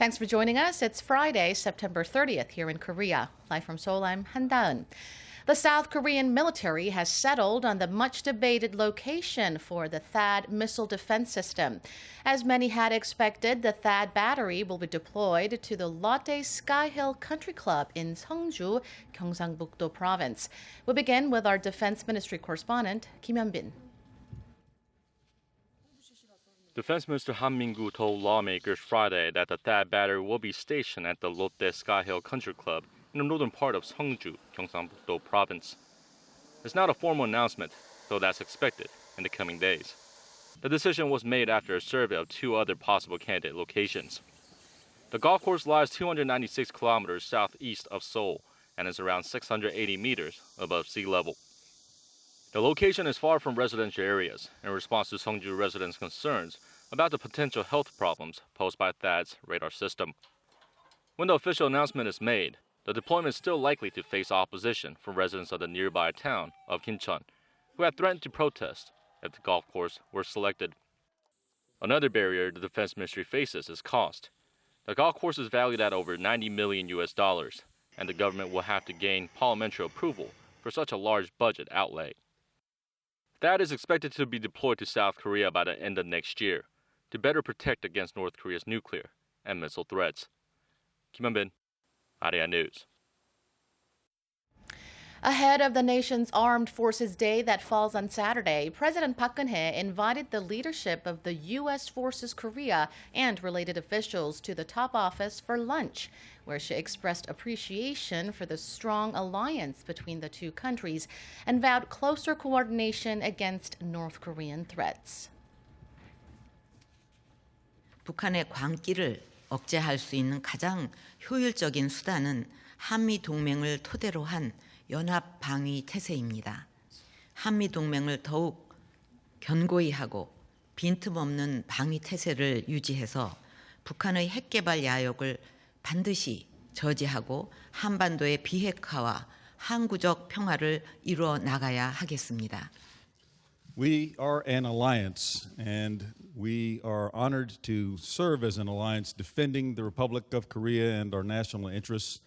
Thanks for joining us. It's Friday, September 30th here in Korea. Live from Seoul, I'm Han Da-eun. The South Korean military has settled on the much-debated location for the THAAD missile defense system. As many had expected, the THAAD battery will be deployed to the Lotte Sky Hill Country Club in Seongju, Gyeongsang-buk-do Province. We'll begin with our Defense Ministry correspondent, Kim Hyun-bin. Defense Minister Han Min-gu told lawmakers Friday that the THAAD battery will be stationed at the Lotte Sky Hill Country Club in the northern part of Seongju, Gyeongsang-buk-do Province. It's not a formal announcement, though that's expected in the coming days. The decision was made after a survey of two other possible candidate locations. The golf course lies 296 kilometers southeast of Seoul and is around 680 meters above sea level. The location is far from residential areas in response to Seongju residents' concerns about the potential health problems posed by THAAD's radar system. When the official announcement is made, the deployment is still likely to face opposition from residents of the nearby town of Kincheon, who have threatened to protest if the golf course were selected. Another barrier the Defense Ministry faces is cost. The golf course is valued at over $90 million, and the government will have to gain parliamentary approval for such a large budget outlay. THAAD is expected to be deployed to South Korea by the end of next year to better protect against North Korea's nuclear and missile threats. Kim Hyun-bin, ARIRANG News. Ahead of the nation's Armed Forces Day that falls on Saturday, President Park Geun-hye invited the leadership of the U.S. Forces Korea and related officials to the top office for lunch, where she expressed appreciation for the strong alliance between the two countries and vowed closer coordination against North Korean threats. 북한의 광기를 억제할 수 있는 가장 효율적인 수단은 한미 동맹을 토대로 한 연합 방위 태세입니다. 한미 동맹을 더욱 견고히 하고 빈틈없는 방위 태세를 유지해서 북한의 핵 개발 야욕을 반드시 저지하고 한반도의 비핵화와 항구적 평화를 이루어 나가야 하겠습니다. We are an alliance, and we are honored to serve as an alliance defending the Republic of Korea and our national interests.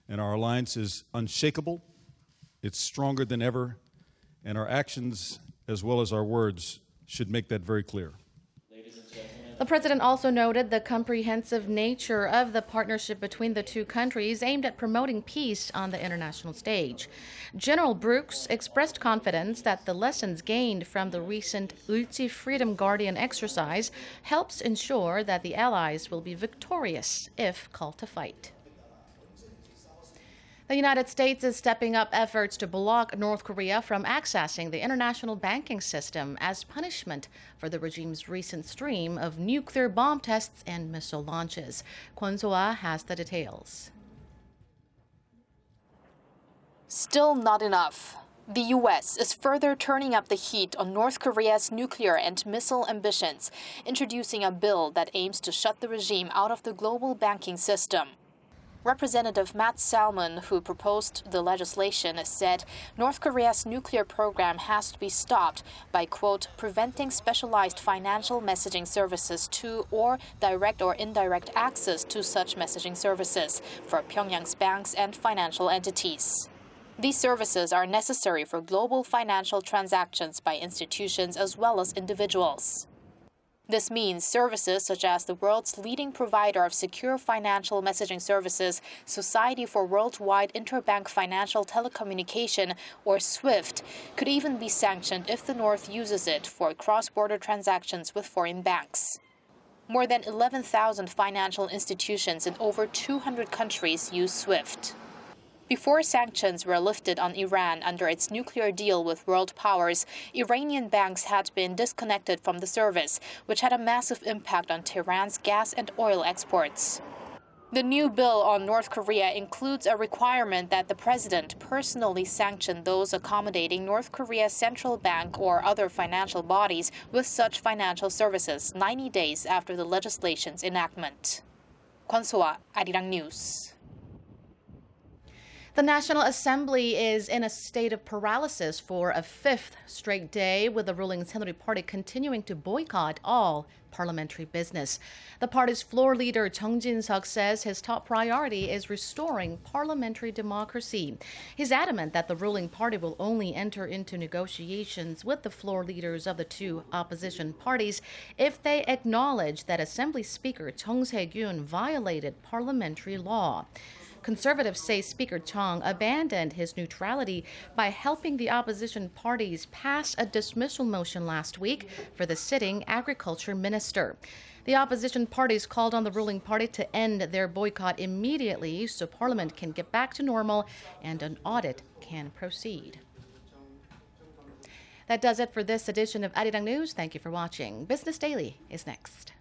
And our alliance is unshakable, it's stronger than ever, and our actions as well as our words should make that very clear. The president also noted the comprehensive nature of the partnership between the two countries aimed at promoting peace on the international stage. General Brooks expressed confidence that the lessons gained from the recent Ulchi Freedom Guardian exercise helps ensure that the allies will be victorious if called to fight. The United States is stepping up efforts to block North Korea from accessing the international banking system as punishment for the regime's recent stream of nuclear bomb tests and missile launches. Kwon So-ah has the details. Still not enough. The U.S. is further turning up the heat on North Korea's nuclear and missile ambitions, introducing a bill that aims to shut the regime out of the global banking system. Representative Matt Salmon, who proposed the legislation, said North Korea's nuclear program has to be stopped by, quote, preventing specialized financial messaging services to or direct or indirect access to such messaging services for Pyongyang's banks and financial entities. These services are necessary for global financial transactions by institutions as well as individuals. This means services such as the world's leading provider of secure financial messaging services, Society for Worldwide Interbank Financial Telecommunication, or SWIFT, could even be sanctioned if the North uses it for cross-border transactions with foreign banks. More than 11,000 financial institutions in over 200 countries use SWIFT. Before sanctions were lifted on Iran under its nuclear deal with world powers, Iranian banks had been disconnected from the service, which had a massive impact on Tehran's gas and oil exports. The new bill on North Korea includes a requirement that the president personally sanction those accommodating North Korea's central bank or other financial bodies with such financial services 90 days after the legislation's enactment. Kwon So-ah, ARIRANG News. The National Assembly is in a state of paralysis for a fifth straight day, with the ruling Saenuri Party continuing to boycott all parliamentary business. The party's floor leader Chung Jin-seok says his top priority is restoring parliamentary democracy. He's adamant that the ruling party will only enter into negotiations with the floor leaders of the two opposition parties if they acknowledge that Assembly Speaker Chung Se-gyun violated parliamentary law. Conservatives say Speaker Chung abandoned his neutrality by helping the opposition parties pass a dismissal motion last week for the sitting agriculture minister. The opposition parties called on the ruling party to end their boycott immediately so Parliament can get back to normal and an audit can proceed. That does it for this edition of ARIRANG News. Thank you for watching. Business Daily is next.